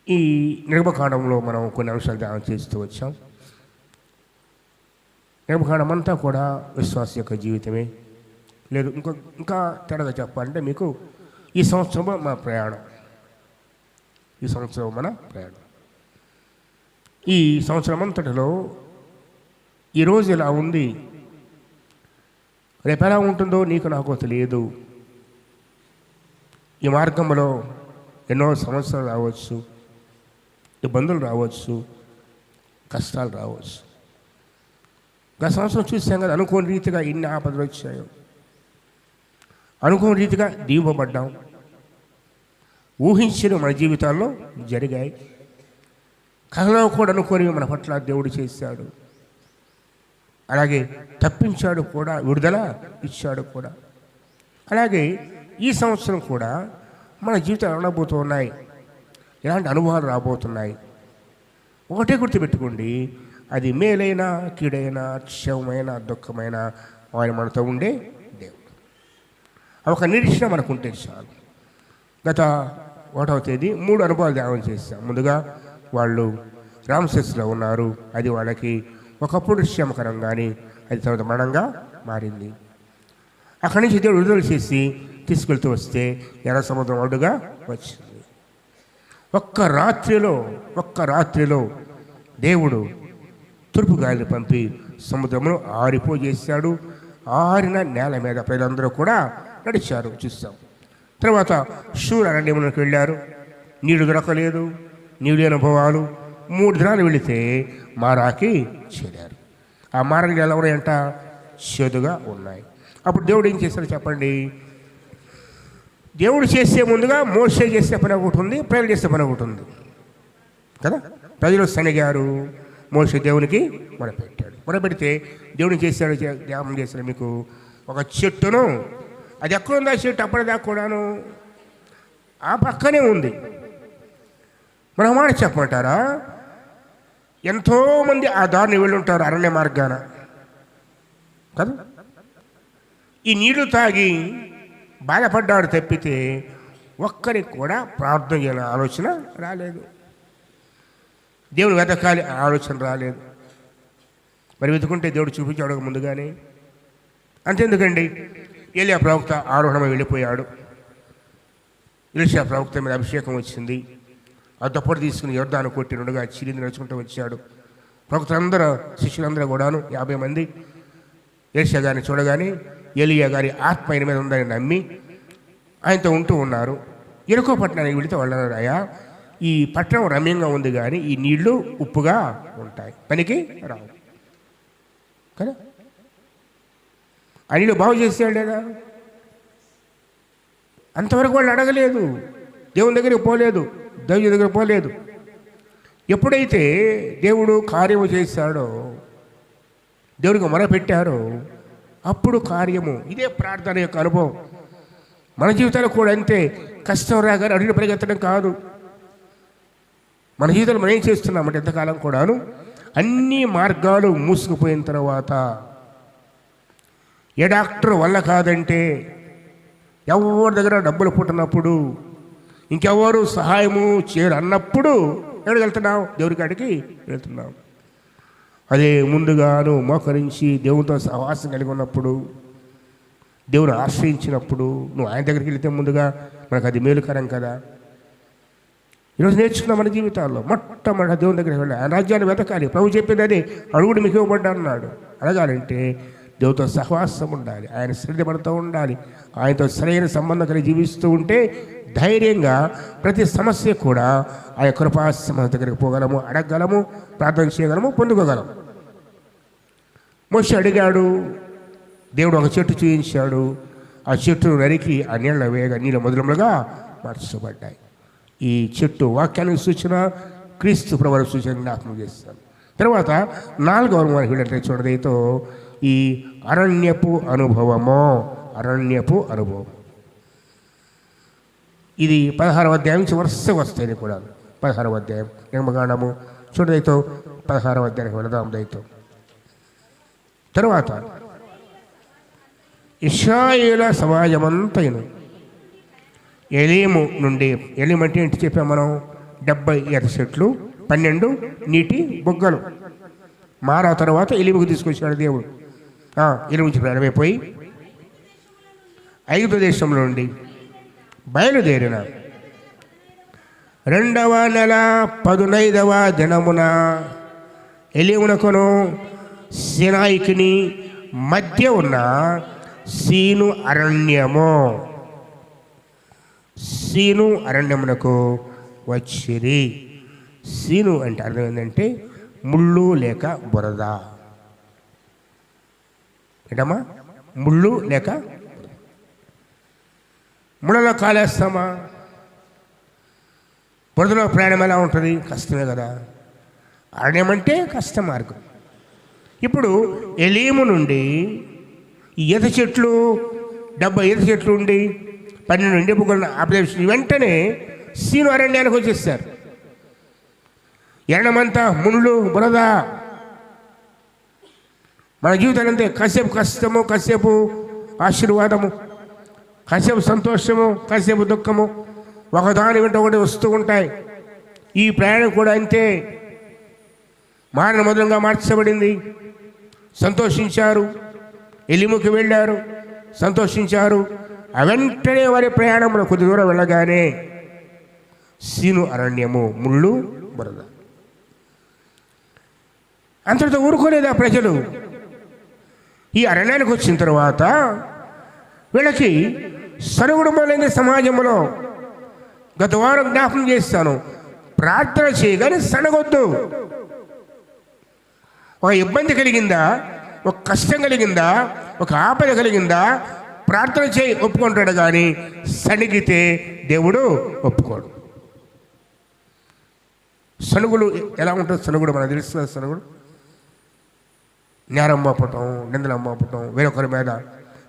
ఈ నిర్మకాండంలో మనం కొన్ని అంశాలు ధ్యానం చేస్తూ వచ్చాం. నిర్మకాండం అంతా కూడా విశ్వాస యొక్క జీవితమే. లేదు ఇంకా తేడాగా చెప్పాలంటే మీకు ఈ సంవత్సరం మన ప్రయాణం, ఈ సంవత్సరం మన ప్రయాణం. ఈ సంవత్సరం అంతటిలో ఈరోజు ఇలా ఉంది, రేపు ఎలా ఉంటుందో నీకు నాకు తెలియదు. ఈ మార్గంలో ఎన్నో సమస్యలు రావచ్చు, ఇబ్బందులు రావచ్చు, కష్టాలు రావచ్చు. గత సంవత్సరం చూసాం కదా, అనుకోని రీతిగా ఎన్ని ఆపదలు వచ్చాయో, అనుకోని రీతిగా దీవబడ్డాం, ఊహించిన మన జీవితాల్లో జరిగాయి. కథలో కూడా అనుకోని మన పట్ల దేవుడు చేశాడు, అలాగే తప్పించాడు కూడా, విడుదల ఇచ్చాడు కూడా. అలాగే ఈ సంవత్సరం కూడా మన జీవితాలు ఉండబోతున్నాయి, ఇలాంటి అనుభవాలు రాబోతున్నాయి. ఒకటే గుర్తుపెట్టుకోండి, అది మేలైనా కీడైనా క్షేమమైన దుఃఖమైన ఆయన మనతో ఉండే దేవుడు. ఒక నిరీక్షణ మనకు ఉంటే చాలు. గత 1వ తేదీ 3 అనుభవాలు ధ్యానం చేశాం. ముందుగా వాళ్ళు రామశస్సులో ఉన్నారు, అది వాళ్ళకి ఒకప్పుడు క్షేమకరం, కానీ అది తర్వాత మరణంగా మారింది. అక్కడి నుంచి దేవుడు విడుదల చేసి తీసుకెళ్తూ వస్తే ఎర్ర సముద్రం అడ్డుగా వచ్చింది. ఒక్క రాత్రిలో దేవుడు తూర్పు గాలిని పంపి సముద్రమును ఆరిపోజేశాడు. ఆరిన నేల మీద ప్రజలందరూ కూడా నడిచారు, చూస్తాం. తర్వాత షూర్ అరణ్యములకు వెళ్ళారు, నీళ్లు దొరకలేదు, నీళ్ళు అనుభవాలు. 3 దినాలు వెళితే మారాకి చేరారు. ఆ మారాకి ఎలా ఉన్నాయంట? చేదుగా ఉన్నాయి. అప్పుడు దేవుడు ఏం చేశాడు చెప్పండి? దేవుడు చేసే ముందుగా మోషే చేసే పని ఒకటి ఉంది, ప్రజలు చేసే పని ఒకటి ఉంది కదా. ప్రజలు సనిగారు, మోషే దేవునికి మొరపెట్టాడు. మొరపెడితే దేవుడిని చేశాడు, ధ్యానం చేశాడు. మీకు ఒక చెట్టును, అది ఎక్కడుంది ఆ చెట్టు? అప్పటిదాకా కూడాను ఆ పక్కనే ఉంది. మన మాట చెప్పమంటారా, ఎంతోమంది ఆ దారిని వెళ్ళుంటారు అరణ్య మార్గాన కదా. ఈ నీళ్లు తాగి బాధపడ్డాడు తప్పితే ఒక్కరికి కూడా ప్రార్థన చేయాలని ఆలోచన రాలేదు, దేవుడు వెతకాలి ఆలోచన రాలేదు. మరి వెతుకుంటే దేవుడు చూపించాడు ముందుగానే. అంతెందుకండి, ఏలియా ప్రవక్త ఆరోహణమై వెళ్ళిపోయాడు. ఎలీషా ప్రవక్త మీద అభిషేకం వచ్చింది. ఆ దప్పటి తీసుకుని యోర్దాను కొట్టి రెండుగా చీలింది నడుచుకుంటూ వచ్చాడు. ప్రవక్తలందరూ శిష్యులందరూ కూడాను 50 మంది ఎలీషా గారిని చూడగానే ఏలియా గారి ఆత్మ ఆయన మీద ఉందని నమ్మి ఆయనతో ఉంటూ ఉన్నారు. ఎరుకో పట్టణానికి వెళితే వాళ్ళు అన్నారు, అయ్యా ఈ పట్టణం రమ్యంగా ఉంది కానీ ఈ నీళ్లు ఉప్పుగా ఉంటాయి, పనికి రావు కదా. ఆ నీళ్ళు బాగు చేసాడు లేదా? అంతవరకు వాళ్ళు అడగలేదు, దేవుని దగ్గరికి పోలేదు, దేవుని దగ్గర పోలేదు. ఎప్పుడైతే దేవుడు కార్యము చేశాడో, దేవుడికి మొరపెట్టారో, అప్పుడు కార్యము. ఇదే ప్రార్థన యొక్క అనుభవం. మన జీవితాలు కూడా అంతే. కష్టం రాగానే అడిగిన పరిగెత్తడం కాదు. మన జీవితంలో మనం ఏం చేస్తున్నామంటే ఎంతకాలం కూడాను అన్ని మార్గాలు మూసుకుపోయిన తర్వాత, ఏ డాక్టర్ వల్ల కాదంటే, ఎవరి దగ్గర డబ్బులు పుట్టినప్పుడు, ఇంకెవరు సహాయము చేయరు అన్నప్పుడు ఎక్కడికి వెళ్తున్నావు? దేవుడి కాడికి వెళ్తున్నావు. అదే ముందుగాను మోకరించి దేవునితో సహవాసం కలిగి ఉన్నప్పుడు, దేవుని ఆశ్రయించినప్పుడు నువ్వు ఆయన దగ్గరికి వెళితే ముందుగా మనకు అది మేలుకరం కదా. ఈరోజు నేర్చుకున్నాం మన జీవితాల్లో. మొట్టమొదటి దేవుని దగ్గరికి వెళ్ళాలి, ఆయన రాజ్యాన్ని వెతకాలి. ప్రభు చెప్పింది అదే, అడుగుడు మీకు ఇవ్వబడ్డా అన్నాడు. అడగాలంటే దేవునితో సహవాసం ఉండాలి, ఆయన శ్రద్ధపడుతూ ఉండాలి, ఆయనతో సరైన సంబంధం కలిగి జీవిస్తూ ఉంటే ధైర్యంగా ప్రతి సమస్య కూడా ఆ కృపాసమ దగ్గరికి పోగలము, అడగగలము, ప్రార్థన చేయగలము, పొందుకోగలము. మోషే అడిగాడు, దేవుడు ఒక చెట్టు చూపించాడు. ఆ చెట్టును నరికి ఆ నీళ్ళ వేయగా నీళ్ళ మొదలములుగా మార్చబడ్డాయి. ఈ చెట్టు వాక్యానికి సూచన, క్రీస్తు ప్రభువుకు సూచన జ్ఞాపకం చేస్తాను. తర్వాత 4వ అనుభవానికి వెళ్ళినట్లయితే చూడదైతే ఈ అరణ్యపు అనుభవము. ఇది 16వ అధ్యాయం నుంచి వరుసగా వస్తాయి కూడా. 16వ అధ్యాయం నిర్మకాండము చూడదైతే 16వ అధ్యాయానికి వెళదాం దయతో. తర్వాత ఇశ్రాయేల సమాజమంతైన ఎలీము నుండి, ఎలీం అంటే ఏంటి చెప్పాం మనం? 70 ఈత చెట్లు, 12 నీటి బుగ్గలు. మారా తర్వాత ఎలిముకు తీసుకొచ్చాడు దేవుడు. ఎలిముచి ప్రయాణమైపోయి ఐగుప్తు దేశంలో నుండి బయలుదేరిన 2వ నెల 15వ దినమున ఎలీమునకును సినాయికిని మధ్య ఉన్న సీను అరణ్యమునకు వచ్చిరి. సీను అంటే అర్థం ఏంటంటే ముళ్ళు లేక బురద. ఏంటమ్మా? ముళ్ళు లేక ముళ్ళలో కాలేస్తామా? బురదలో ప్రయాణం ఎలా ఉంటుంది? కష్టమే కదా. అరణ్యం అంటే కష్ట మార్గం. ఇప్పుడు ఎలీము నుండి ఈత చెట్లు 70 ఈత చెట్లు ఉండి 12 ఇండి బుగ్గలను ఆపరేషన్ వెంటనే సీను అరణ్యానికి వచ్చేస్తారు. ఎరణమంతా ముళ్ళు బురద. మన జీవితాలు అంతే. కాసేపు కష్టము, కాసేపు ఆశీర్వాదము, కాసేపు సంతోషము, కాసేపు దుఃఖము, ఒకదాని వెంట ఒకటి వస్తూ ఉంటాయి. ఈ ప్రయాణం కూడా అంతే. మారణ మొదలంగా మార్చబడింది. సంతోషించారు, ఎలిముకి వెళ్ళారు, సంతోషించారు. వెంటనే వారి ప్రయాణంలో కొద్ది దూరం వెళ్ళగానే సీను అరణ్యము, ముళ్ళు బురద. అంతటితో ఊరుకోలేదు ఆ ప్రజలు. ఈ అరణ్యానికి వచ్చిన తర్వాత వీళ్ళకి సరుగుడు మొదలైన సమాజంలో గత వారం జ్ఞాపకం చేస్తాను, ప్రార్థన చేయగానే సనగొద్దు. ఒక ఇబ్బంది కలిగిందా, ఒక కష్టం కలిగిందా, ఒక ఆపద కలిగిందా, ప్రార్థన చేయి ఒప్పుకుంటాడు. కానీ సణిగితే దేవుడు ఒప్పుకోడు. సనుగులు ఎలా ఉంటుంది? సనుగుడు మనకు తెలుస్తుంది. సనుగుడు నేరం మోపటం, నిందలు మోపటం, వేరొకరి మీద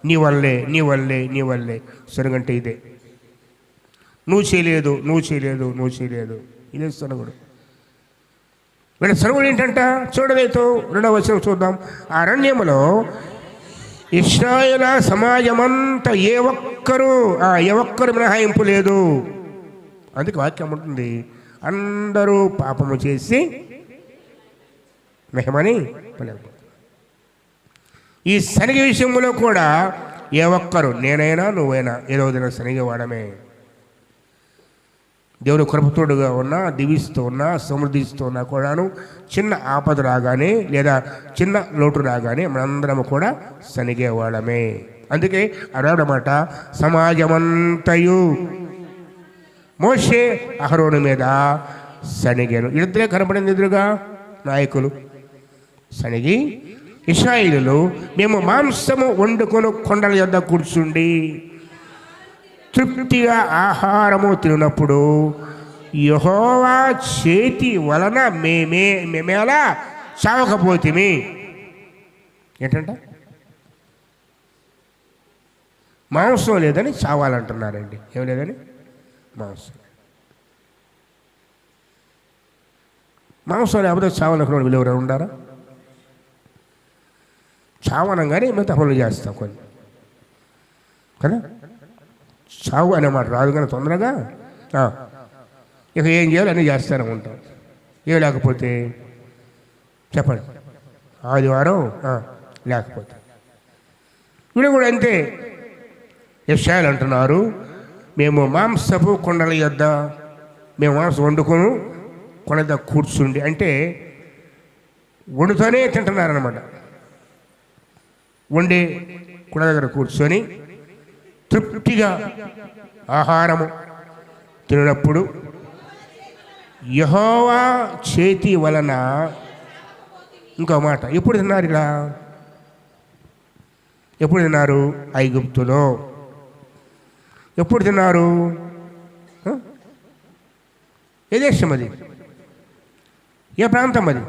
నీ వల్లే నీ వల్లే నీ వల్లే. సనుగంటే ఇదే. నువ్వు చేయలేదు, నువ్వు చేయలేదు, నువ్వు చేయలేదు. ఇదే సనుగుడు. వీళ్ళ సనుగుడు ఏంటంట? చూడలేదు. 2వ వచనం చూద్దాం. ఆ అరణ్యములో ఇశ్రాయేలు సమాజమంతా ఏ ఒక్కరు మినహాయింపు లేదు. అందుకే వాక్యం ఉంటుంది, అందరూ పాపము చేసి మెహమని పలికారు. ఈ శనిగ విషయంలో కూడా ఏ ఒక్కరు, నేనైనా నువ్వైనా ఏదో దిన శనిగవాడమే. దేవుడు కృపతోడుగా ఉన్నా, దీవిస్తూ ఉన్నా, సమృద్ధిస్తూ ఉన్నా కూడాను చిన్న ఆపద రాగానే లేదా చిన్న లోటు రాగానే మనందరం కూడా శనిగేవాడమే. అందుకే అన్నమాట, సమాజమంతయు మోషే అహరోను మీద శనిగాను. ఇద్దరే కనపడింది ఎదురుగా నాయకులు. శనిగి ఇశ్రాయేలులు, మేము మాంసము వండుకొని కొండల యొద్ద కూర్చుండి తృప్తిగా ఆహారము తినప్పుడు యెహోవా చేతి వలన మేమేలా చావకపోతిమి. ఏంటంట? మాంసం లేదని చావాలంటున్నారండి. ఏం లేదని? మాంసం లేకపోతే చావాలనుకున్న వీళ్ళు ఎవరైనా ఉండారా? చావనంగానే మిగతా పనులు చేస్తాం కొన్ని కదా. చావు అనేమాట రాదు కానీ తొందరగా ఇక ఏం చేయాలి అన్నీ చేస్తూనే ఉంటాం. ఏం లేకపోతే చెప్పండి, ఆదివారం లేకపోతే వీళ్ళు కూడా అంతే. యెషయాలు అంటున్నారు, మేము మాంసపు కొండల యొద్ద మేము మాంసం వండుకొని కొండ దగ్గర కూర్చుండి, అంటే వండుతూనే తింటున్నారన్నమాట. వండి కొండ దగ్గర కూర్చొని తృప్తిగా ఆహారము తినప్పుడు యెహోవా చేతి వలన. ఇంకో మాట, ఎప్పుడు తిన్నారు ఇలా? ఎప్పుడు తిన్నారు? ఐగుప్తులో. ఎప్పుడు తిన్నారు? ఏ దేశం అది? ఏ ప్రాంతం అది?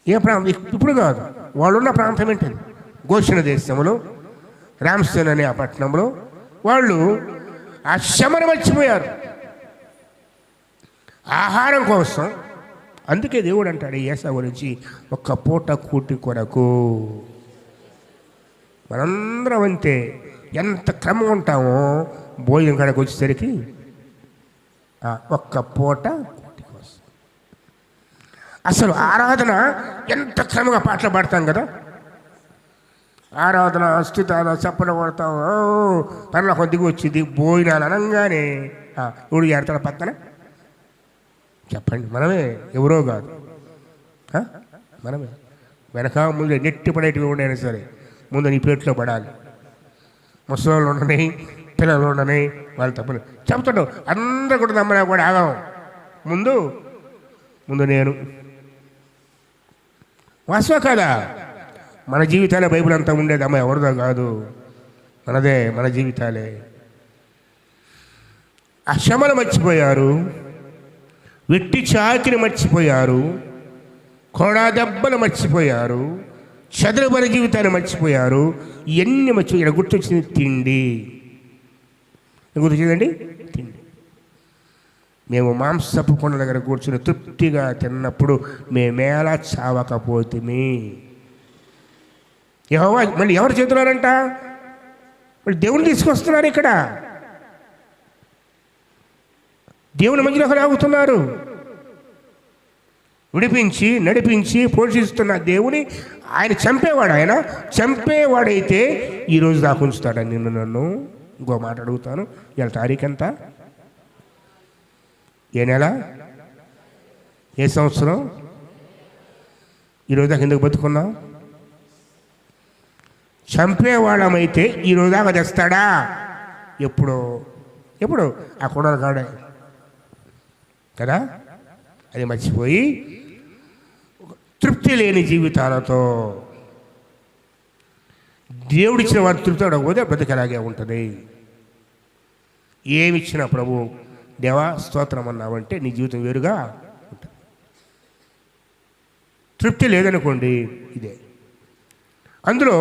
ఏ ప్రాంతం? ఇప్పుడు కాదు, వాళ్ళున్న ప్రాంతం ఏంటది? గోషెన దేశంలో రామ్సేన్ అనే ఆ పట్టణంలో వాళ్ళు ఆ శ్రమను మర్చిపోయారు ఆహారం కోసం. అందుకే దేవుడు అంటాడు యేసా గురించి, ఒక్క పూట కూటి కొరకు. మనందరం అంతే. ఎంత క్రమం ఉంటామో భోజనం కాడికి వచ్చేసరికి ఒక్క పూట కోసం. అసలు ఆరాధన ఎంత క్రమంగా పాటలు పాడతాం కదా, ఆరాధన అస్థితాన చప్పన కొడతాం, పనుల కొద్దిగా వచ్చింది భోజనాలు అనగానే ఎవడు ఏడతాడు పక్కన? చెప్పండి, మనమే, ఎవరో కాదు, మనమే. వెనక ముందు నెట్టి పడేటివి ఉండైనా సరే ముందు నీ ప్లేట్లో పడాలి. ముసలోళ్ళు ఉండని, పిల్లలు ఉండని, వాళ్ళు తప్పని చెప్తాడు. అందరూ కూడా నమ్మలే కూడా ఆగాం. ముందు ముందు నేను. వాస్తవ కాదా? మన జీవితాలే బైబిల్ అంతా ఉండేది. అమ్మ ఎవరిదో కాదు, మనదే, మన జీవితాలే. ఆ శ్రమలు మర్చిపోయారు, వెట్టి చాకిని మర్చిపోయారు, కోడా దెబ్బలు మర్చిపోయారు, చదువుబల జీవితాన్ని మర్చిపోయారు. ఇవన్నీ ఇక్కడ గుర్తొచ్చింది తిండి. గుర్తొచ్చిందండి తిండి. మేము మాంసపు కొండ దగ్గర కూర్చుని తృప్తిగా తిన్నప్పుడు మేమేలా చావకపోతిమి. మళ్ళీ ఎవరు చేస్తున్నారంట? మళ్ళీ దేవుని తీసుకొస్తున్నారు. ఇక్కడ దేవుని మధ్యలో లాగుతున్నారు. విడిపించి నడిపించి పోషిస్తున్న దేవుని ఆయన చంపేవాడు. ఆయన చంపేవాడైతే ఈరోజు దాకా ఉంచుతాడు నిన్ను నన్ను. ఇంకో మాట అడుగుతాను, ఇవాళ తారీఖు ఎంత? ఏ నెల? ఏ సంవత్సరం? ఈరోజు దాకా ఎందుకు బతుకున్నావు? చంపేవాడమైతే ఈరోజు దాకా తెస్తాడా? ఎప్పుడు ఆ కొడలు కాడే కదా. అది మర్చిపోయి తృప్తి లేని జీవితాలతో దేవుడిచ్చిన వారు తృప్తి అవ్వకపోతే బ్రతికలాగే ఉంటుంది. ఏమిచ్చినా ప్రభు దేవా స్తోత్రం అన్నావంటే నీ జీవితం వేరుగా ఉంటుంది. తృప్తి లేదనుకోండి, ఇదే. అందులో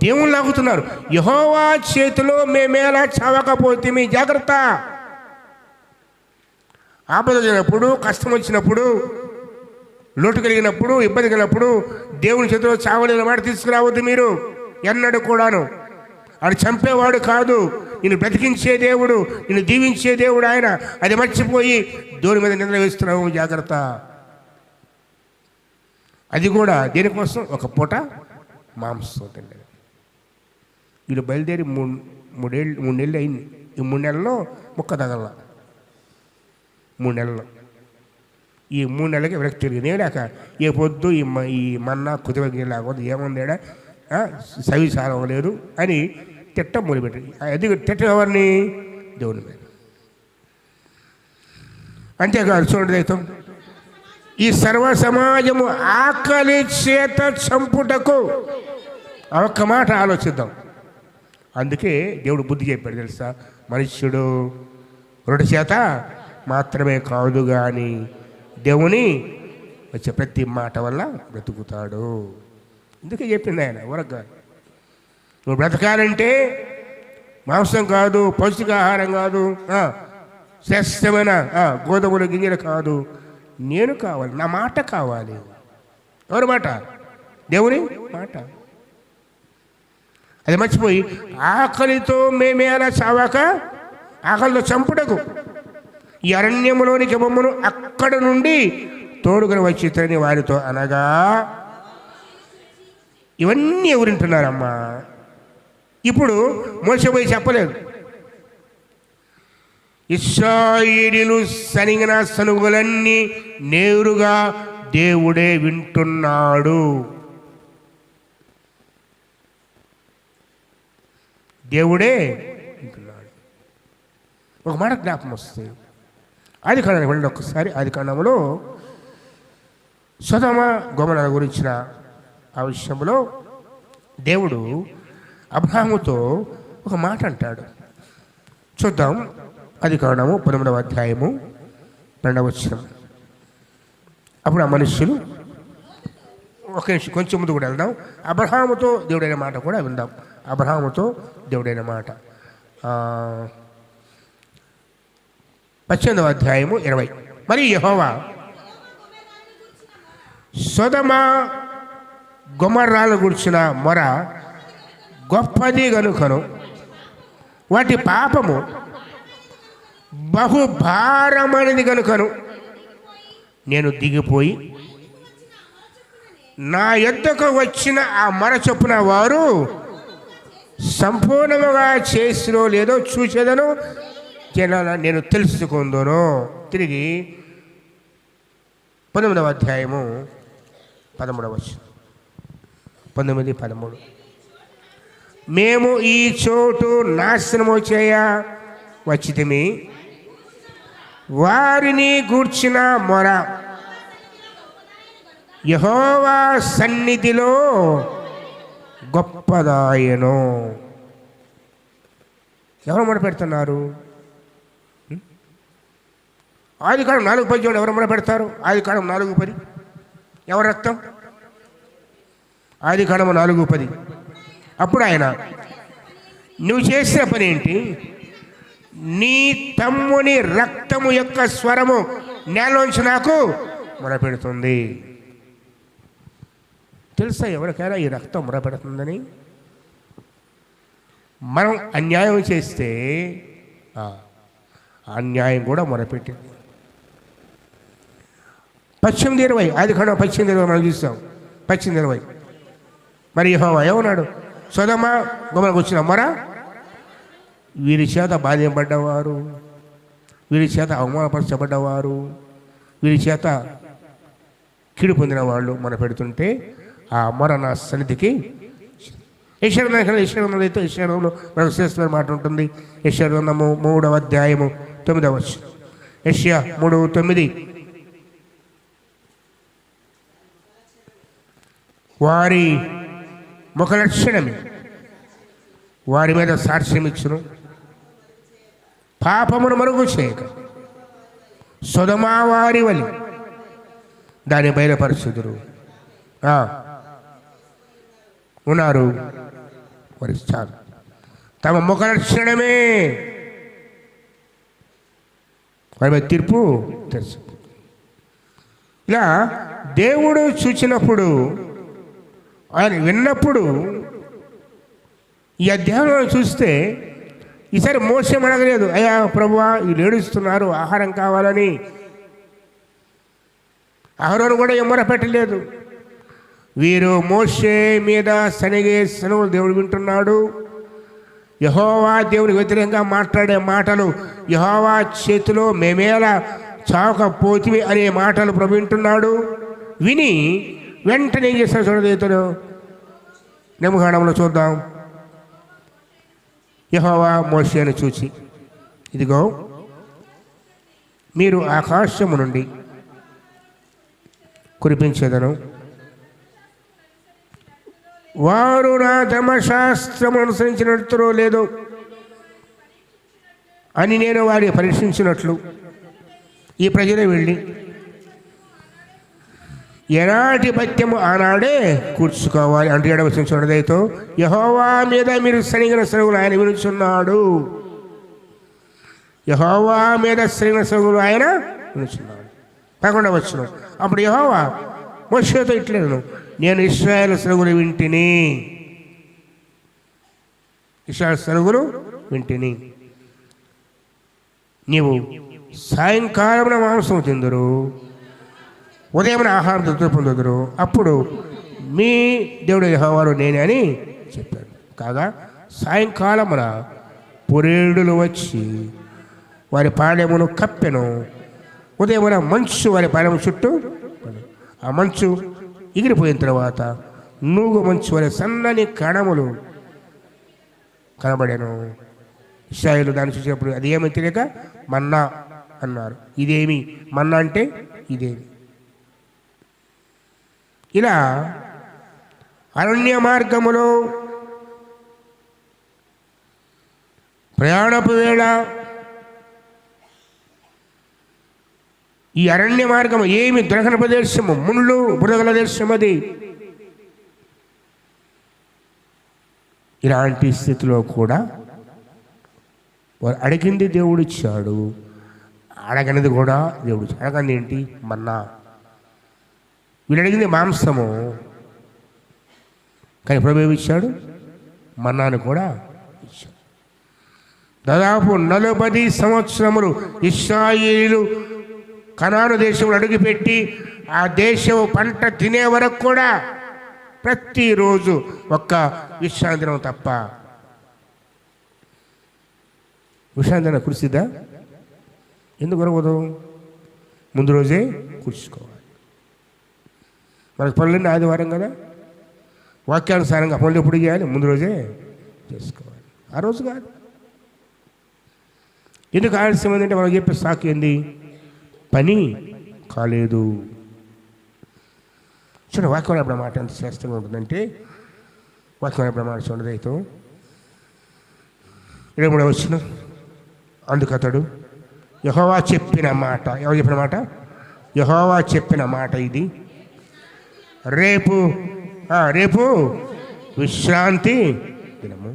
దేవుళ్ళు లాగుతున్నారు. యెహోవా చేతిలో మేమేలా చావకపోతే మీ జాగ్రత్త. ఆపద జరిగినప్పుడు, కష్టం వచ్చినప్పుడు, లోటు కలిగినప్పుడు, ఇబ్బంది కలిగినప్పుడు దేవుని చేతిలో చావలేని మాట తీసుకురావద్దు మీరు ఎన్నడూ కూడాను. ఆయన చంపేవాడు కాదు, నిన్ను బ్రతికించే దేవుడు, నిన్ను దీవించే దేవుడు ఆయన. అది మర్చిపోయి దేవుని మీద నిందలు వేస్తున్నావు, జాగ్రత్త. అది కూడా దేనికోసం? ఒక పూట మాంసం తిండి. వీళ్ళు బయలుదేరి మూడు నెలలు అయింది. ఈ 3 నెలల్లో ముక్క తగల. 3 నెలలు. ఈ 3 నెలలకి విరక్తి తిరిగింది. లేక ఏ పొద్దు ఈ మన్నా కుదివగి లేకపోతే ఏముందేడా సవి సారవలేదు అని తిట్ట మొదలుపెట్టి. అది తిట్ట ఎవరిని? దేవుని మీద. అంతేకాదు, చూడండి దైతం, ఈ సర్వ సమాజము ఆకలి చేత చంపుటకు. ఒక్క మాట ఆలోచిద్దాం. అందుకే దేవుడు బుద్ధి చెప్పాడు తెలుసా, మనుష్యుడు రొట్టె చేత మాత్రమే కాదు కానీ దేవుని వచ్చే ప్రతి మాట వల్ల బ్రతుకుతాడు. అందుకే చెప్పింది ఆయన. ఊరక నువ్వు బ్రతకాలంటే మాంసం కాదు, పౌష్టికాహారం కాదు, శ్రేష్టమైన గోధుమల గింజలు కాదు, నేను కావాలి, నా మాట కావాలి. ఎవరి మాట? దేవుని మాట. అది మర్చిపోయి ఆకలితో మేమేలా చావాక, ఆకలితో చంపుటకు ఈ అరణ్యములోనికి బొమ్మను అక్కడ నుండి తోడుకొని వచ్చితని వారితో అనగా. ఇవన్నీ ఎవరింటున్నారమ్మా? ఇప్పుడు మోషే పోయి చెప్పలేదు. ఇశ్రాయేలీయులు సనిగిన సనుగులన్నీ నేరుగా దేవుడే వింటున్నాడు. దేవుడే వింటున్నాడు. ఒక మాట జ్ఞాపకం వస్తుంది. ఆది కాండానికి వెళ్ళండి ఒక్కసారి. ఆది కాండంలో సొదొమ గొమొర్రా గురించిన ఆ విషయంలో దేవుడు అబ్రాహాముతో ఒక మాట అంటాడు. చూద్దాం. ఆది కాండము 18వ అధ్యాయము 2వ వచనం. అప్పుడు ఆ మనుష్యులు, ఒక నిమిషం కొంచెం ముందు కూడా వెళ్దాం. అబ్రహాముతో దేవుడైన మాట కూడా విందాం. అబ్రహాముతో దేవుడైన మాట 18వ అధ్యాయము 20. మరి యెహోవా సొదొమ గొమొర్రాలను గురించిన మొర గొప్పది గనుకను వాటి పాపము బహుభారమైనది కనుకను నేను దిగిపోయి నా యొద్దకు వచ్చిన ఆ మొర చొప్పున వారు సంపూర్ణముగా చేసినో లేదో చూసేదను జనాల నేను తెలుసుకుందును. తిరిగి 19వ అధ్యాయము 13వ వచనం. 19:13. మేము ఈ చోటు నాశనము చేయ వచ్చితిమి, వారిని గూర్చిన మొర యెహోవా సన్నిధిలో గొప్పదాయను. ఎవరు మొర పెడుతున్నారు? ఆదికాండం 4:10 ఎవరు మొర పెడతారు? ఆదికాండం 4:10 ఎవరు రక్తం? ఆదికాండం 4:10. అప్పుడు ఆయన, నువ్వు చేసిన పని ఏంటి? నీ తమ్ముని రక్తము యొక్క స్వరము నేలోంచి నాకు మొరపెడుతుంది. తెలుసా ఎవరికైనా ఈ రక్తం మొరపెడుతుందని? మనం అన్యాయం చేస్తే అన్యాయం కూడా మొరపెట్టింది. 18:20 ఆదికాండం 18:20 మనం చూస్తాం. 18:20 మరి యెహోవా ఏమన్నాడు? సొదొమ గొమొరకు వచ్చిన మొర వీరి చేత బాధింపడ్డవారు, వీరి చేత అవమానపరచబడ్డవారు, వీరి చేత కీడు పొందిన వాళ్ళు మొర పెడుతుంటే ఆ మొర నా సన్నిధికి యెషయా మనకు శ్రేష్ఠమైన మాట ఉంటుంది. యెషయా 3వ అధ్యాయము 9వ వచనం. యెషయా 3:9. వారి ముఖ లక్షణమే వారి మీద సాక్ష్యం ఇచ్చును, పాపమును మరుగు చేయక సొదొమ వారి వలి దాన్ని బయలుపరచుదురు. ఉన్నారు వారి చాలు తమ ముఖ లక్షణమే వారి మీద తీర్పు తెలుసు. ఇలా దేవుడు చూచినప్పుడు, ఆయన విన్నప్పుడు, ఈ అధ్యాయంలో చూస్తే ఈసారి మోషే అడగలేదు, అయ్యా ప్రభువా వీళ్ళు ఏడుస్తున్నారు ఆహారం కావాలని. అహరోను కూడా ఎమ్మర పెట్టలేదు. వీరు మోషే మీద సనిగే సనువులు దేవుడు వింటున్నాడు. యెహోవా దేవునికి వ్యతిరేకంగా మాట్లాడే మాటలు, యెహోవా చేతిలో మేమేలా చావకపోతివి అనే మాటలు ప్రభు వింటున్నాడు. విని వెంటనే ఏం చేస్తాడు చూడదు. ఇతను నిర్గమకాండంలో చూద్దాం. యెహోవా మోషేను చూచి, ఇదిగో మీరు ఆకాశము నుండి కురిపించేదను, వారు నా ధర్మశాస్త్రము అనుసరించినట్టు లేదో అని నేను వారిని పరీక్షించినట్లు ఈ ప్రజలు వెళ్ళి ఎలాంటి పత్యము ఆనాడే కూర్చుకోవాలి. అంటే 7వ వచనం చూడదైతే, యెహోవా మీద మీరు సనిగిన సరుగులు ఆయన వినుచున్నాడు. యెహోవా మీద సనిగిన సరుగులు ఆయన వినుచున్నాడు. 11వ వచనం. అప్పుడు యెహోవా మోషేతో ఇట్లేను, నేను ఇశ్రాయేలు సరుగులు వింటిని, ఇశ్రాయేలు సరుగులు వింటిని. నీవు సాయంకాలమున మాంసం తిందురు, ఉదయమున ఆహారం తృప్తి పొందుదురు, అప్పుడు మీ దేవుడు యెహోవాను నేనే అని చెప్పాడు. కాగా సాయంకాలమున పురేడులు వచ్చి వారి పాడెమును కప్పెను, ఉదయమున మంచు వారి పాడెము చుట్టూ, ఆ మంచు ఎగిరిపోయిన తర్వాత నూగు మంచు వారి సన్నని కణములు కనబడాను. ఇశ్రాయేలు దాన్ని చూసినప్పుడు అది ఏమీ తెలియక మన్నా అన్నారు. ఇదేమి మన్నా అంటే ఇదేమి. ఇలా అరణ్య మార్గములో ప్రయాణపు వేళ ఈ అరణ్య మార్గము ఏమి దొరకని ప్రదేశము, ముళ్ళు బురదల దేశం అది. ఇలాంటి స్థితిలో కూడా వారు అడిగింది దేవుడు ఇచ్చాడు, అడగనిది కూడా దేవుడు ఇచ్చాడు. అడగంది ఏంటి? మన్నా. వీళ్ళు అడిగింది మాంసము, కానీ ప్రభు ఏమి ఇచ్చాడు? మన్నాను కూడా ఇచ్చాడు. దాదాపు 40 సంవత్సరములు ఇశ్రాయేలీయులు కనాను దేశంలో అడుగుపెట్టి ఆ దేశం పంట తినే వరకు కూడా ప్రతిరోజు ఒక్క విశ్రాంతి దినం తప్ప. విశ్రాంతి దినం కుర్చీదా? ఎందుకు కొరవదు? ముందు రోజే కూర్చుకోవాలి. మనకు పనులన్నీ ఆదివారం కదా, వాక్యానుసారంగా పనులు ఎప్పుడు చేయాలి? ముందు రోజే చేసుకోవాలి, ఆ రోజు కాదు. ఎందుకు ఆలస్యం ఏంటంటే మనకు చెప్పే సాకు ఏంది? పని కాలేదు. చూడండి, వాక్యం ఎప్పుడు మాట ఎంత శ్రేష్టంగా ఉంటుందంటే, వాక్యం ఎప్పుడు మాట చూడదు. అయితే 23వ వచనం, అందుకు అతడు యెహోవా చెప్పిన మాట. ఎవరు చెప్పిన మాట? యెహోవా చెప్పిన మాట ఇది. రేపు విశ్రాంతి దినము,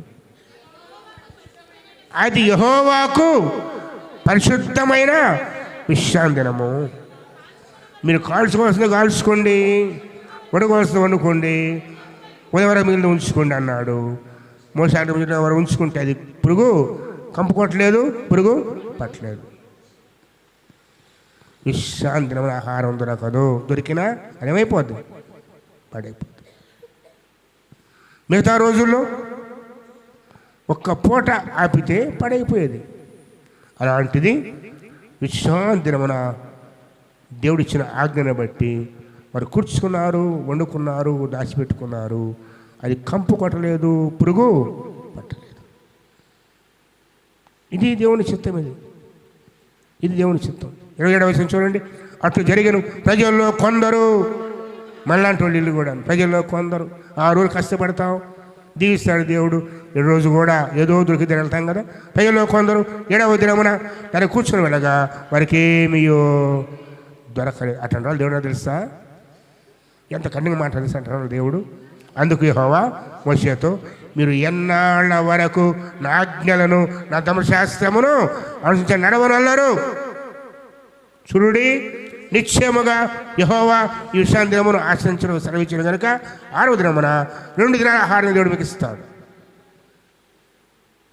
అది యెహోవాకు పరిశుద్ధమైన విశ్రాంతి దినము. మీరు కాల్చుకోవాల్సింది కాల్చుకోండి, వండుకోవాల్సింది వండుకోండి, ఉదయం మిగిలిన ఉంచుకోండి అన్నాడు. మోసే ఎవరు ఉంచుకుంటే అది పురుగు కంపుకోవట్లేదు, పురుగు పట్టలేదు. విశ్రాంతి దినమున ఆహారం దొరకదు, దొరికినా అదేమైపోద్ది? పడైపోద్ది. మిగతా రోజుల్లో ఒక్క పూట ఆపితే పడైపోయేది. అలాంటిది విశ్రాంతి దినమున దేవుడిచ్చిన ఆజ్ఞను బట్టి వారు కూర్చుకున్నారు, వండుకున్నారు, దాచిపెట్టుకున్నారు. అది కంపు కొట్టలేదు, పురుగు పట్టలేదు. ఇది దేవుని చిత్తం. ఇది దేవుని చిత్తం. 27వ వచనం చూడండి. అట్లు జరిగను, ప్రజల్లో కొందరు, మనలాంటి వాళ్ళు ఇల్లు కూడా, ప్రజల్లో కొందరు 6 రోజులు కష్టపడతాం, దీవిస్తాడు దేవుడు. 7 రోజు కూడా ఏదో దొరికితే వెళ్తాం కదా. ప్రజల్లో కొందరు 7వ దినమున దాన్ని కూర్చొని వెళ్ళగా వారికి ఏమియో దొరకలేదు. అటువంటి వాళ్ళు దేవుడు తెలుసా? ఎంత కన్నింగ్ మాట తెలుసా అంటున్నాడు దేవుడు. అందుకు యెహోవా మోషేతో, మీరు ఎన్నాళ్ళ వరకు నా ఆజ్ఞలను, నా ధర్మశాస్త్రమును అనుసరించి నడవనన్నారు? చూడుడి, నిశ్చయముగా యెహోవా ఈ విశ్రాంతి దినమును ఆచరించడం సెలవించడం కనుక 6వ దినమున 2 దినాల ఆహారం దేవుడు మీకు ఇస్తాడు.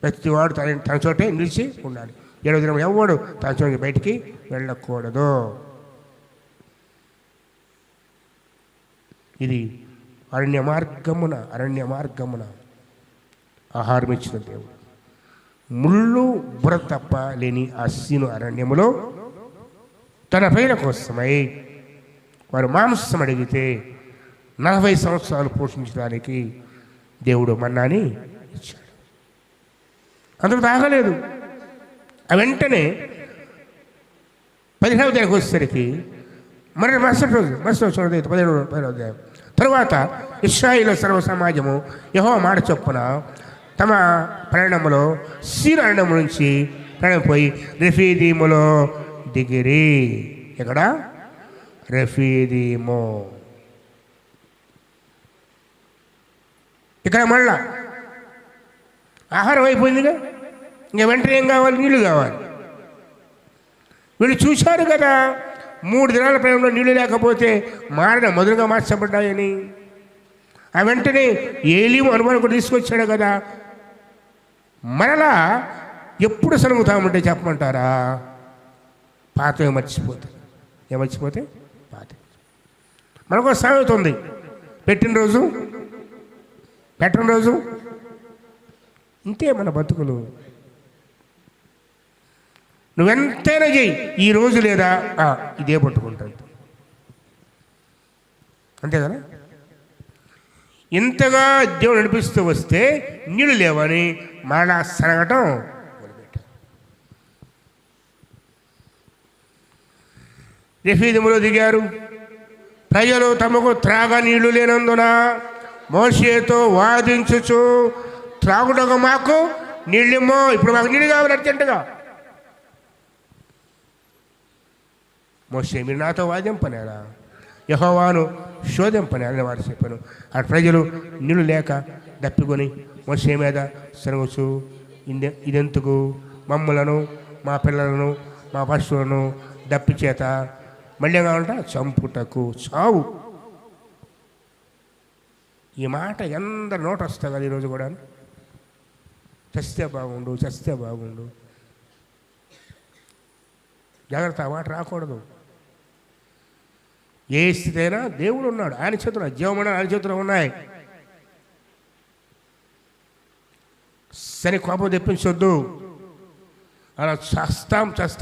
ప్రతివాడు తన చోటే నిలిచి ఉండాలి. 7వ దినం ఎవడు తన చోటికి బయటికి వెళ్ళకూడదు. ఇది అరణ్య మార్గమున ఆహారం ఇచ్చిన దేవుడు. ముళ్ళు బుర తప్ప లేని ఆ సీను అరణ్యములో తన ప్రజల కోసమై వారు మాంసం అడిగితే 40 సంవత్సరాలు పోషించడానికి దేవుడు మన్నాని ఇచ్చాడు. అందుకు తాగలేదు. ఆ వెంటనే 15వ దినానికి వచ్చేసరికి మరి మరుసటి రోజు చూడదు 15వ అధ్యాయం తరువాత ఇశ్రాయేలు సర్వ సమాజము యెహోవా మాట చొప్పున తమ ప్రయాణములో సీను అరణ్యము నుంచి ప్రయాణమైపోయి రెఫీదీములో దిగిరి. ఎక్కడ? రెఫీదీము. ఇక్కడ మళ్ళా ఆహారం అయిపోయిందిగా, ఇంకా వెంటనే ఏం కావాలి? నీళ్ళు కావాలి. వీళ్ళు చూశారు కదా 3 దినాల ప్రయాణంలో నీళ్ళు లేకపోతే మొదలుగా మార్చబడ్డాయని. ఆ వెంటనే ఏలీము అనుమానం కూడా తీసుకొచ్చాడు కదా. మరలా ఎప్పుడు సనుగుతామంటే చెప్పమంటారా? పాతవి మర్చిపోతాయి. మర్చిపోతే పాత. మనకు సామెత ఉంది, పెట్టిన రోజు ఇంతే మన బతుకులు. నువ్వెంతైనా చెయ్యి, ఈ రోజు లేదా ఇదే పట్టుకుంటుంది, అంతే కదా. ఇంతగా దేవుడు నడిపిస్తూ వస్తే నీళ్ళు లేవని మరలా సరగటం మొదలుపెట్టారు. రెఫీదీములో దిగారు. ప్రజలు తమకు త్రాగ నీళ్లు లేనందున మోషేతో వాదించుచు, త్రాగుటకు మాకు నీళ్ళేమో, ఇప్పుడు మాకు నీళ్ళు కావాలి అర్జెంటుగా. మోషే, మీరు నాతో వాదింపనేరా, యెహోవాను శోధింపనేరని వారు చెప్పాను. ఆ ప్రజలు నీళ్ళు లేక దప్పికొని మోషే మీద సరుగుచు, ఇదెందుకు? మమ్మలను, మా పిల్లలను, మా పశువులను దప్పి చేత మళ్ళీ కావాలంట చంపుటకు, చావు. ఈ మాట ఎందరు నోట వస్తుంది కదా ఈరోజు కూడా. చస్తే బాగుండు, చస్తే బాగుండు. జాగ్రత్త, ఆ మాట రాకూడదు. ఏ స్థితి అయినా దేవుడు ఉన్నాడు, ఆయన చేతుల్లో, జీవమణ ఆయన చేతుల్లో ఉన్నాయి. శని కోపం తెప్పించొద్దు. అలా చేస్తా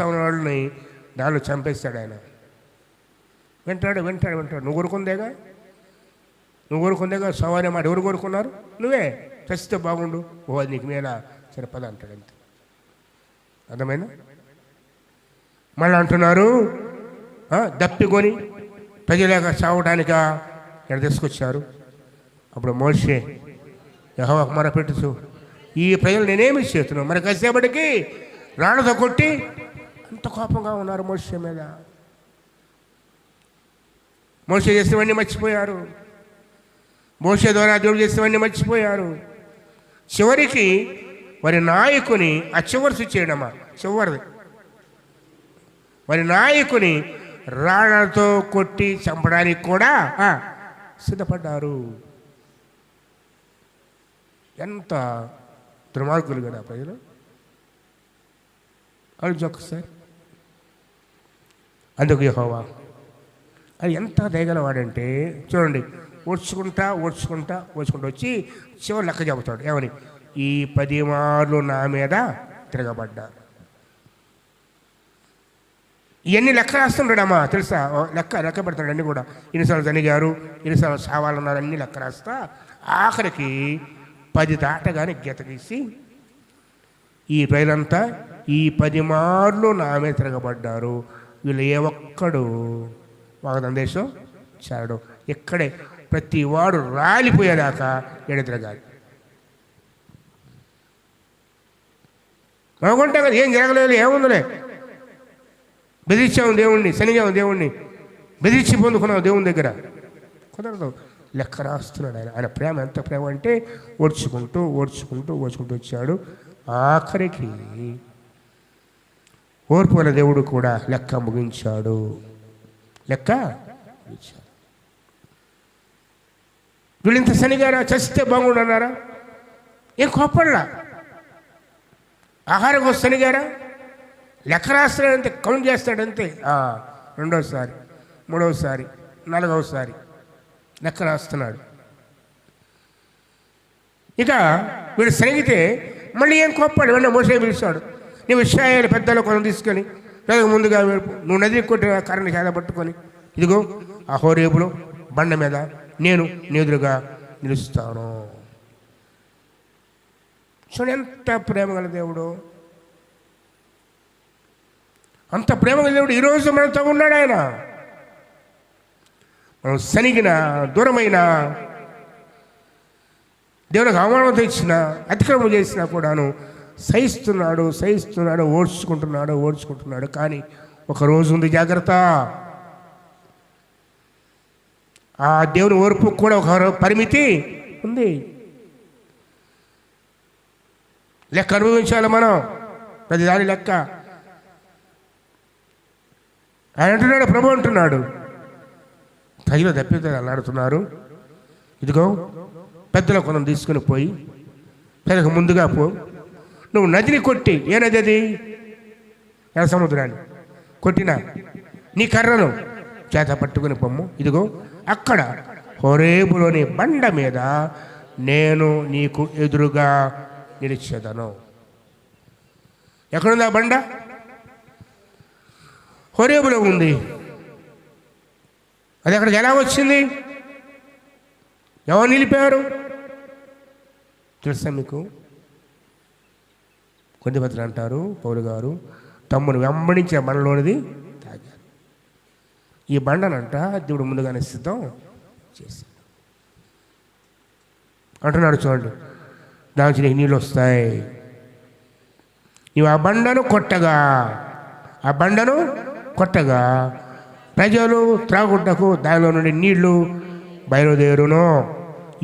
ఉన్న వాళ్ళని దానిలో చంపేస్తాడు ఆయన. వింటాడు. నువ్వు కోరుకుందేగా సవారి మాట ఎవరు కోరుకున్నారు? నువ్వే. చస్తే బాగుండు, అది నీకు మీద సరిపద అంటాడు అంతే. అర్థమైనా? మళ్ళీ అంటున్నారు దప్పికొని ప్రజలేక చావడానిక ఇక్కడ తీసుకొచ్చారు. అప్పుడు మోషే యెహోవాకు మొరపెట్టుచు, ఈ ప్రజలు నేనేమి చేస్తున్నాను? మరి కాసేపటికి రాళ్ళతో కొట్టి అంత కోపంగా ఉన్నారు మోషే మీద. మోషే చేసేవన్నీ మర్చిపోయారు. మోషే ద్వారా దేవుడు చేసేవన్నీ మర్చిపోయారు. చివరికి వారి నాయకుని ఆ చివరి చేయడమా చివరిది వారి నాయకుని రాళ్లతో కొట్టి చంపడానికి కూడా సిద్ధపడ్డారు. ఎంత దుర్మార్గులు కదా ప్రజలు. అది ఒక్కసారి అందుకు యెహోవా అది ఎంత దయగలవాడంటే చూడండి, ఓడ్చుకుంటా వచ్చి చివరి లెక్క చెబుతాడు. ఏమని? ఈ 10 మార్లు నా మీద తిరగబడ్డారు. ఇవన్నీ లెక్క రాస్తుంటాడమ్మా, తెలుసా? లెక్క పెడతాడు అన్నీ కూడా. ఇన్నిసార్లు చనిగారు, ఇన్నిసార్లు సావాలన్నారు, అన్నీ లెక్క రాస్తా ఆఖరికి 10 దాటగానే గీత గీసి ఈ ప్రజలంతా ఈ 10 మార్లు నా మీద తిరగబడ్డారు, వీళ్ళు ఏ ఒక్కడు వాగ్దానదేశం చేరడు. ఇక్కడే ప్రతి వాడు రాలిపోయేదాకా ఎడతిరగాలి. అనుకుంటాం కదా ఏం జరగలేదు, ఏముందిలే, బెదిరించాము దేవుణ్ణి, శనిగాము దేవుణ్ణి, బెదిరించి పొందుకున్నాం దేవుని దగ్గర. కుదరదు. లెక్క రాస్తున్నాడు ఆయన. ఆయన ప్రేమ ఎంత ప్రేమ అంటే ఓడ్చుకుంటూ వచ్చాడు. ఆఖరికి ఓర్పు గల దేవుడు కూడా లెక్క ముగించాడు. వీళ్ళు ఇంత శనిగారా, చస్తే బాగుండన్నారా? ఏం కోపడలా. ఆహారం కోసం శనిగారా, లెక్క రాస్తాడంతే, కౌంట్ చేస్తాడంతే. 2వసారి 3వసారి 4వసారి లెక్క రాస్తున్నాడు. ఇక వీడు శనిగితే మళ్ళీ ఏం కోప్పాడు? వెంటనే మోసే పిలిచాడు. నీ విషయాలు పెద్దలు కొంత తీసుకొని ముందుగా నువ్వు నది కొట్టిన కర్రని చేత పట్టుకొని, ఇదిగో ఆ హోరేబులో బండ మీద నేను ఎదురుగా నిలుస్తాను. చూడండి ఎంత ప్రేమ గల దేవుడు, అంత ప్రేమ గల దేవుడు ఈరోజు మనతో ఉన్నాడు. ఆయన మనం శనిగిన, దూరమైన, దేవునికి అవమానం తెచ్చిన, అతిక్రమం చేసినా కూడాను సహిస్తున్నాడు, ఓడ్చుకుంటున్నాడు. కానీ ఒక రోజు ఉంది, జాగ్రత్త. ఆ దేవుని ఓర్పు కూడా ఒక పరిమితి ఉంది. లెక్క అనుభవించాలి మనం, ప్రతిదాని లెక్క. ఆయన అంటున్నాడు, ప్రభు అంటున్నాడు, ప్రజలు తప్పితే అల్లాడుతున్నారు, ఇదిగో పెద్దల కొనం తీసుకుని పోయి పెద్దకు ముందుగా నువ్వు నదిని కొట్టి, ఏ నది అది? ఎర్ర సముద్రాన్ని కొట్టినా నీ కర్రను చేత పట్టుకుని పొమ్ము, ఇదిగో అక్కడ హోరేబులోని బండ మీద నేను నీకు ఎదురుగా నిలిచేదను. ఎక్కడుంది ఆ బండ? హోరేబులో ఉంది. అది అక్కడికి ఎలా వచ్చింది? ఎవరు నిలిపారు తెలుసా మీకు? కొంతమంది అంటారు, పౌలు గారు తమ్మును వెంబడించిన బండలోనిది తాగారు. ఈ బండనంట దేవుడు ముందుగానే సిద్ధం చేశాడు అంటున్నాడు. చూడండి, దానికి నీకు నీళ్ళు వస్తాయి. నీవు ఆ బండను కొట్టగా ప్రజలు త్రాగుటకు దానిలో నుండి నీళ్లు బయలుదేరును.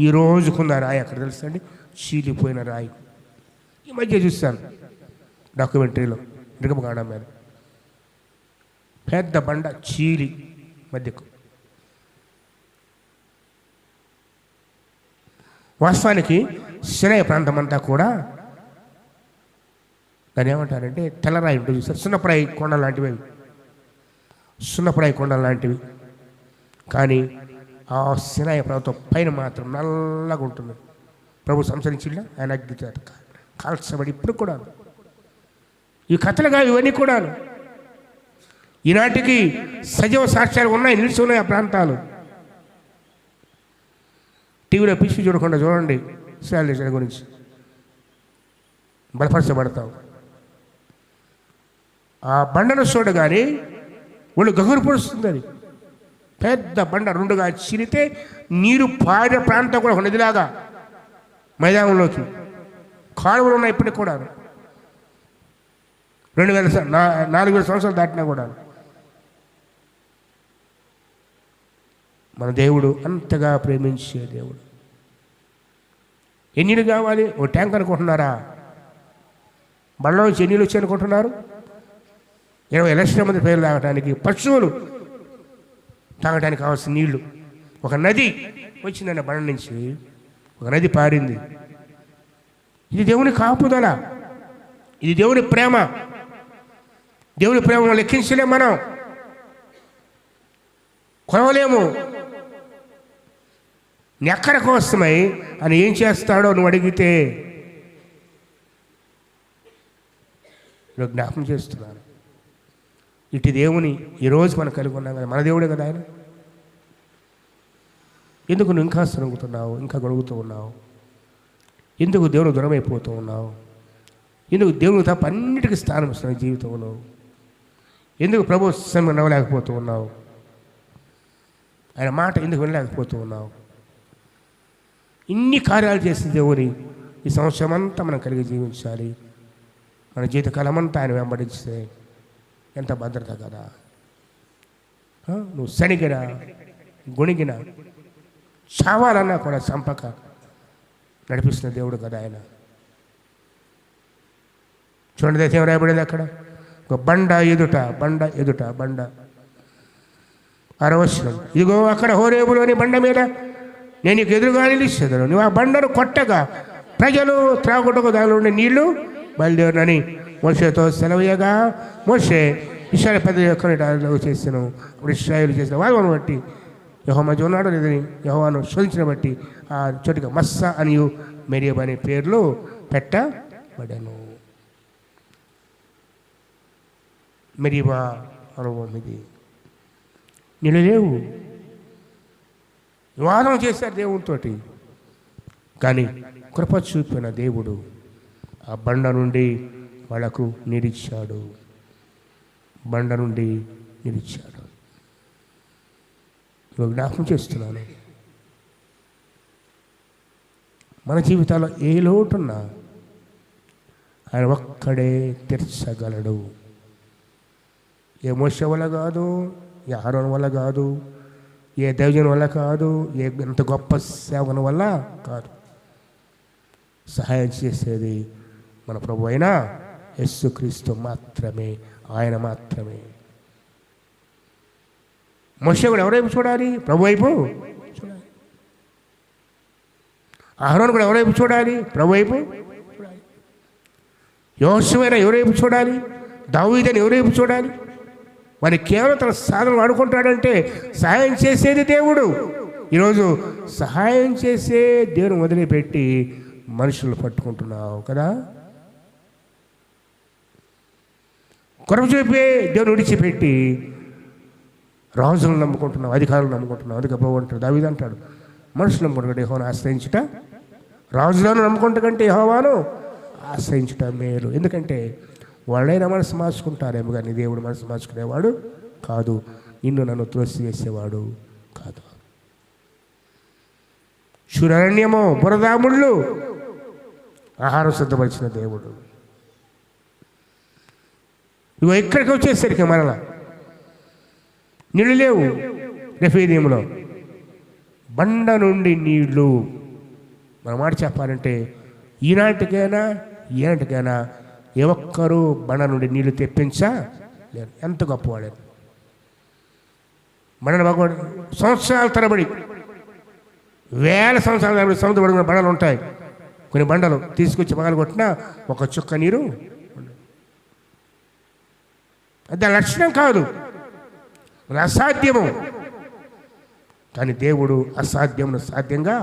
ఈ రోజుకున్న రాయి అక్కడ తెలుసండి, చీలిపోయిన రాయి. ఈ మధ్య చూస్తాను డాక్యుమెంటరీలో, నిర్గమకాండం మీద పెద్ద బండ చీలి మధ్యకు. వాస్తవానికి సినాయి ప్రాంతం అంతా కూడా దాన్ని ఏమంటారంటే తెల్లరాయి ఉంటుంది చూసారు, సున్నప్రాయి కొండలు లాంటివి, సున్నప్రాయి కొండలు లాంటివి. కానీ ఆ సినాయి పర్వతం పైన మాత్రం నల్లగా ఉంటుంది. ప్రభు సంచరించిందా ఆయన అగ్ని చేత కాల్చబడి ఇప్పుడు కూడా ఈ కథలుగా ఇవన్నీ కూడా ఈనాటికి సజీవ సాక్ష్యాలు ఉన్నాయి, నిలిచి ఉన్నాయి ఆ ప్రాంతాలు. టీవీలో పిచ్చి చూడకుండా చూడండి ఇశ్రాయేలు గురించి, బలపరచబడతాం. ఆ బండను చూడగానే వాళ్ళు గగురు పొడుస్తుంది. అది పెద్ద బండ రెండుగా చిరితే నీరు పారే ప్రాంతం కూడా ఒక నదిలాగా మైదానంలోకి కాలువలు ఉన్నాయి ఇప్పటికి కూడా. 4,000 సంవత్సరాలు దాటినా కూడా మన దేవుడు అంతగా ప్రేమించే దేవుడు. ఎన్ని కావాలి? ఓ ట్యాంక్ అనుకుంటున్నారా? బండ్ల నుంచి ఎన్ని వచ్చాయి అనుకుంటున్నారు? 20 లక్షల మంది పేర్లు తాగటానికి, పశువులు తాగటానికి కావాల్సిన నీళ్లు. ఒక నది వచ్చిందన్న బండ నుంచి ఒక నది పారింది. ఇది దేవుని కాపుదల, ఇది దేవుని ప్రేమ. దేవుని ప్రేమను లెక్కించలేము, మనం కొనవలేము. ఎక్కడ కోసమై అని ఏం చేస్తాడో నువ్వు అడిగితే నువ్వు జ్ఞాపకం చేస్తున్నాను. ఇటు దేవుని ఈరోజు మనం కలిగి ఉన్నాం కదా, మన దేవుడే కదా ఆయన. ఎందుకు నువ్వు ఇంకా సరుగుతున్నావు, ఇంకా గొడుగుతూ ఉన్నావు? ఎందుకు దేవుని దూరం అయిపోతూ ఉన్నావు? ఎందుకు దేవునికి తప్ప అన్నిటికీ స్థానం ఇస్తున్నావు జీవితంలో? ఎందుకు ప్రభు సమయం నవ్వలేకపోతూ ఉన్నావు? ఆయన మాట ఎందుకు వినలేకపోతూ ఉన్నావు? ఇన్ని కార్యాలు చేసిన దేవుని ఈ సంవత్సరం అంతా మనం కలిగి జీవించాలి. మన జీవితకాలమంతా ఆయన వెంబడిస్తే ఎంత భద్రత కదా. నువ్వు సణిగిన గుణిగిన చావాలన్నా కూడా చంపక నడిపిస్తున్న దేవుడు కదా ఆయన. చూడండి దేశం రాయబడింది అక్కడ, ఒక బండ ఎదుట 6వ వచనం, ఇదిగో అక్కడ హోరేబులోని బండ మీద నేను నీకు ఎదురుగా నిలిచేదను, నువ్వు ఆ బండను కొట్టగా ప్రజలు త్రాగుటకు దానిలో ఉండే నీళ్లు బయలుదేరునని మోషేతో సెలవయ్యగా, మోషే ఇశ్రాయేలు పెద్ద యొక్క చేసాను. అప్పుడు ఇశ్రాయేలు చేసిన వాదను బట్టి యెహోవా మధ్య ఉన్నాడు లేదని యెహోవాను శోధించిన బట్టి ఆ చోటికి మస్సా అనియు మెరియబా అనే పేర్లు పెట్టబడెను. మెరీబా అనుభవం ఇది. నీళ్ళు లేవు, వివాదం చేశారు దేవునితో. కానీ కృప చూపిన దేవుడు ఆ బండ నుండి వాళ్ళకు నిలిచాడు, బండ నుండి నిలిచాడు. జ్ఞాపకం చేస్తున్నాను, మన జీవితాల్లో ఏ లోటున్నా ఆయన ఒక్కడే తీర్చగలడు. ఏ మోషే వల్ల కాదు, ఏ ఆరోన్ వల్ల కాదు, ఏ దైవజన్ వల్ల కాదు, ఏ ఎంత గొప్ప సేవన వల్ల కాదు. సహాయం చేసేది మన ప్రభు అయిన యేసుక్రీస్తు మాత్రమే, ఆయన మాత్రమే. మోషే కూడా ఎవరైపు చూడాలి? ప్రభు వైపు చూడాలి. ఆరోన్ కూడా ఎవరైపు చూడాలి? ప్రభు వైపు చూడాలి. యోషువైనా ఎవరైపు చూడాలి? దావీదని ఎవరైపు చూడాలి? మరి కేవలం తన సాధన వాడుకుంటాడంటే సహాయం చేసేది దేవుడు. ఈరోజు సహాయం చేసే దేవుని వదిలిపెట్టి మనుషులు పట్టుకుంటున్నావు కదా. కొరవ చూపే దేవుని విడిచిపెట్టి రాజులను నమ్ముకుంటున్నావు, అధికారులను నమ్ముకుంటున్నావు. అందుకే ప్రభు అంటాడు, దావీదు అంటాడు, మనుషులు నమ్ముకుంటే యెహోవాను ఆశ్రయించుట, రాజులను నమ్ముకుంటే కంటే యెహోవాను ఆశ్రయించుట మేలు. ఎందుకంటే వాళ్ళైనా మనసు మార్చుకుంటారేమో కానీ దేవుడు మనసు మార్చుకునేవాడు కాదు, నిన్ను నన్ను త్రోసివేసేవాడు కాదు. శూరరణ్యమో బురదాముళ్ళు ఆహారం సిద్ధపరిచిన దేవుడు. ఇగో ఇక్కడికి వచ్చేసరికి మరలా నీళ్ళు లేవు. రెఫీదీములో బండ నుండి నీళ్లు. మన మాట చెప్పాలంటే ఈనాటికైనా ఈనాటికైనా ఏ ఒక్కరూ బండ నుండి నీళ్లు తెప్పించలేరు. ఎంత గొప్పవాడు బండను భగవాడు. సంవత్సరాల తరబడి, వేల సంవత్సరాల తరబడి సముద్ర పడుకున్న బండలు ఉంటాయి. కొన్ని బండలు తీసుకొచ్చి పగలు కొట్టినా ఒక చుక్క నీరు. అది లక్షణం కాదు, అది అసాధ్యము. కానీ దేవుడు అసాధ్యమును సాధ్యంగా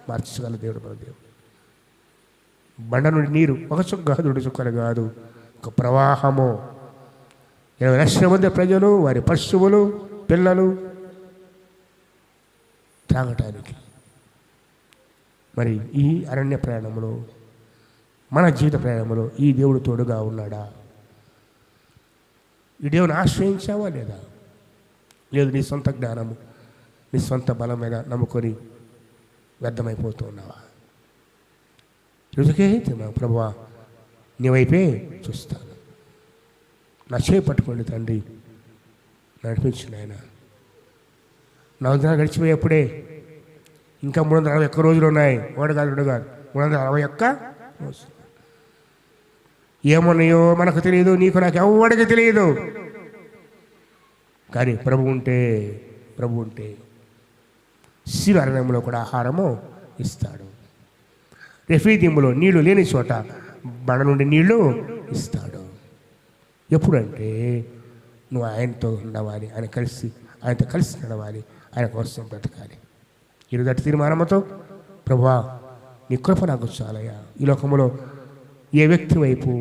మార్చగల దేవుడు మన దేవుడు. బండ నుండి నీరు ఒక చుక్క కాదు, 2 చుక్కలు కాదు, ఒక ప్రవాహము. 20 లక్షల మంది ప్రజలు, వారి పశువులు, పిల్లలు త్రాగటానికి. మరి ఈ అరణ్య ప్రయాణంలో, మన జీవిత ప్రయాణంలో ఈ దేవుడు తోడుగా ఉన్నాడా? ఈ దేవుని ఆశ్రయించావా లేదా? లేదు నీ సొంత జ్ఞానము, నీ సొంత బలం మీద నమ్ముకొని వ్యర్థమైపోతూ ఉన్నావా? రోజుకే ప్రభువా నీ వైపే చూస్తాను, నా చేయి పట్టుకోండి తండ్రి, నడిపించిన ఆయన. 4 దినాలు గడిచిపోయేప్పుడే ఇంకా 361 రోజులు ఉన్నాయి. 1 కాదు 2 కాదు, 361 రోజులు. ఏమున్నాయో మనకు తెలియదు, నీకు నాకు ఎవరికి తెలియదు. కానీ ప్రభు ఉంటే శివారణ్యంలో కూడా ఆహారము ఇస్తాడు. రెఫీదీములో నీళ్లు లేని చోట బండ నుండి నీళ్లు ఇస్తాడు. ఎప్పుడంటే నువ్వు ఆయనతో ఉండవాలి, ఆయనతో కలిసి నడవాలి, ఆయన కోసం బ్రతకాలి. ఈరోజు తీర్మానంతో ప్రభువా నీ కృప నాకు చాలయ్యా. ఈ లోకంలో ఏ వ్యక్తి వైపు,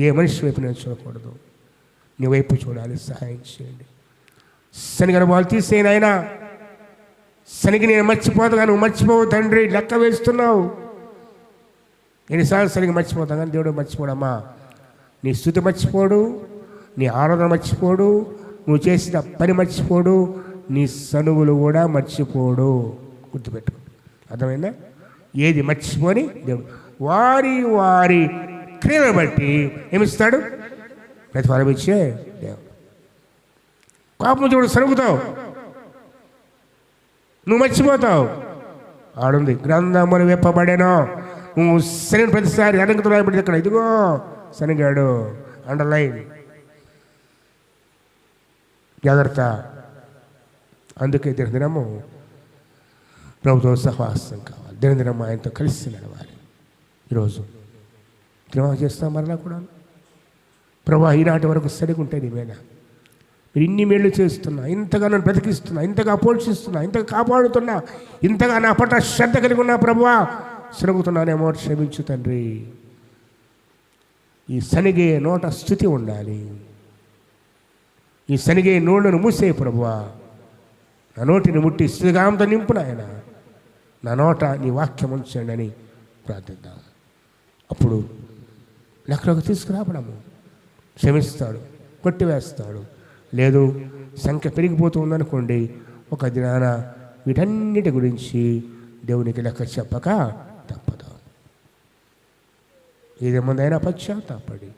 ఏ మనిషి వైపు నేను చూడకూడదు, నీ వైపు చూడాలి, సహాయం చేయండి. శనిగ అనుభవాలు తీసేనైనా, శనికి నేను మర్చిపోతా, నువ్వు మర్చిపోవు తండ్రి, లెక్క వేస్తున్నావు. ఎన్నిసార్లు సరిగ్గా మర్చిపోతాం కానీ దేవుడు మర్చిపోడమ్మా. నీ స్తుతి మర్చిపోడు, నీ ఆరాధన మర్చిపోడు, నువ్వు చేసిన పని మర్చిపోడు, నీ సనువులు కూడా మర్చిపోడు. గుర్తుపెట్టు, అర్థమైందా? ఏది మర్చిపోని దేవుడు వారి వారి క్రియలను బట్టి ఏమిస్తాడు? ప్రతిఫలం ఇచ్చే దేవుడు. కోపం చూడు, సరుగుతావు, నువ్వు మర్చిపోతావు. ఆడుంది గ్రంథములు విప్పబడేనో, నువ్వు శని ప్రతిసారి అడంగతులు రాయబడి ఇక్కడ ఇదిగో శనిగాడు, అండర్లైన్, జాగ్రత్త. అందుకే దినదినము ప్రభుత్వ సహవాసం కావాలి, దినదినము ఆయనతో కలిసి నడవాలి. ఈరోజు తిరుమల చేస్తాం మరలా కూడా. ప్రభా ఈనాటి వరకు సరిగుంటే నీ మీద మీరు ఇన్ని మేళ్ళు చేస్తున్నా, ఇంతగా నన్ను బ్రతికిస్తున్నా, ఇంతగా పోషిస్తున్నా, ఇంతగా కాపాడుతున్నా, ఇంతగా నా పట్ల శ్రద్ధ కలిగి ఉన్నా ప్రభువా, సరుగుతున్నానేమో క్షమించు తండ్రి. ఈ శనిగే నోట స్థుతి ఉండాలి. ఈ శనిగే నోళ్ళను మూసే ప్రభువా, నా నోటిని ముట్టి స్థితిగాంతో నింపున ఆయన, నా నోట నీ వాక్యం ఉంచండి అని ప్రార్థిద్దాం. అప్పుడు లెక్కలోకి తీసుకురావడము, క్షమిస్తాడు, కొట్టివేస్తాడు. లేదు సంఖ్య పెరిగిపోతూ ఉందనుకోండి, ఒక దినాన వీటన్నిటి గురించి దేవునికి లెక్క చెప్పక తప్పదు. ఏదేముందైనా పశ్చాత్తాపడి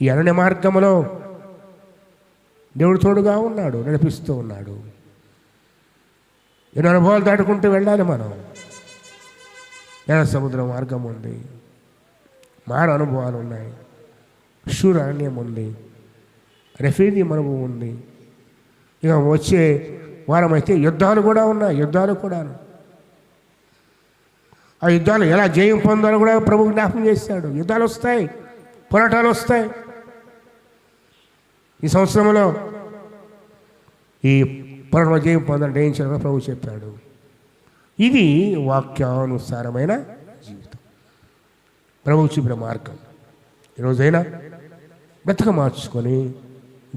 ఈ అరణ్య మార్గంలో దేవుడు తోడుగా ఉన్నాడు, నడిపిస్తూ ఉన్నాడు. ఎన్నో అనుభవాలు దాటుకుంటూ వెళ్ళాలి మనం. ఎర్ర సముద్రం మార్గం ఉంది, మారు అనుభవాలు ఉన్నాయి, షూర్ అరణ్యం ఉంది, రెఫీదీం అనుభవం ఉంది. ఇక వచ్చే వారం అయితే యుద్ధాలు కూడా ఉన్నాయి, యుద్ధాలు కూడాను. ఆ యుద్ధాలు ఎలా జయం పొందాలో కూడా ప్రభు జ్ఞాపకం చేశాడు. యుద్ధాలు వస్తాయి, పోరాటాలు వస్తాయి. ఈ సంవత్సరంలో ఈ పోరాటంలో జయం పొందాలని ఏం చేయాలో ప్రభు చెప్పాడు. ఇది వాక్యానుసారమైన జీవితం, ప్రభు చూపిన మార్గం. ఈరోజైనా బ్రతక మార్చుకొని,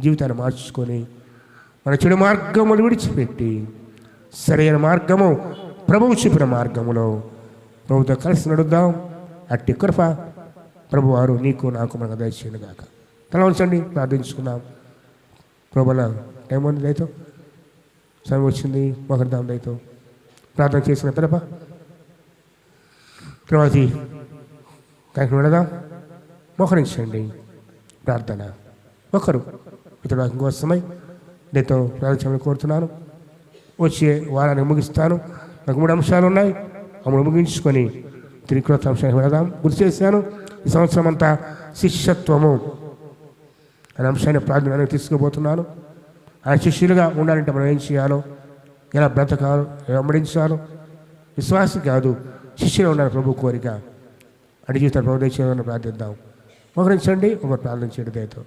జీవితాన్ని మార్చుకొని, మన చెడు మార్గములు విడిచిపెట్టి సరైన మార్గము ప్రభువు చూపిన మార్గములో ప్రభుతో కలిసి నడుద్దాం. అట్టి కృప ప్రభువారు నీకు నాకు మనకు దయచేయండి గాక. తల ఉంచండి, ప్రార్థించుకుందాం. ప్రభుల టైం ఉంది, దయతో సమయం వచ్చింది, మొహర్దాం దయతో ప్రార్థన చేసిన తర్వాత కార్యక్రమం వెళదాం. మోహరించండి, ప్రార్థన ఒకరు ఇతడు ఇంకోసమై దీంతో ప్రార్థించమని కోరుతున్నాను. వచ్చే వారాన్ని ముగిస్తాను. నాకు 3 అంశాలు ఉన్నాయి, అమలు ముగించుకొని తిరిగి క్రొత్త అంశాన్ని వెళదాం. గుర్తు చేశాను, ఈ సంవత్సరం అంతా శిష్యత్వము అనే అంశాన్ని ప్రార్థన తీసుకుపోతున్నాను. ఆ శిష్యులుగా ఉండాలంటే మనం ఏం చేయాలో, ఎలా బ్రతకాలో, వెంబడించాలో, విశ్వాసం కాదు శిష్యులు ఉండాలి ప్రభు కోరిక. అడి జీవితాలు ప్రభు చేయాలని ప్రార్థిద్దాం. ఒకరించండి, ఒకరు ప్రార్థన చేయడం దయతో.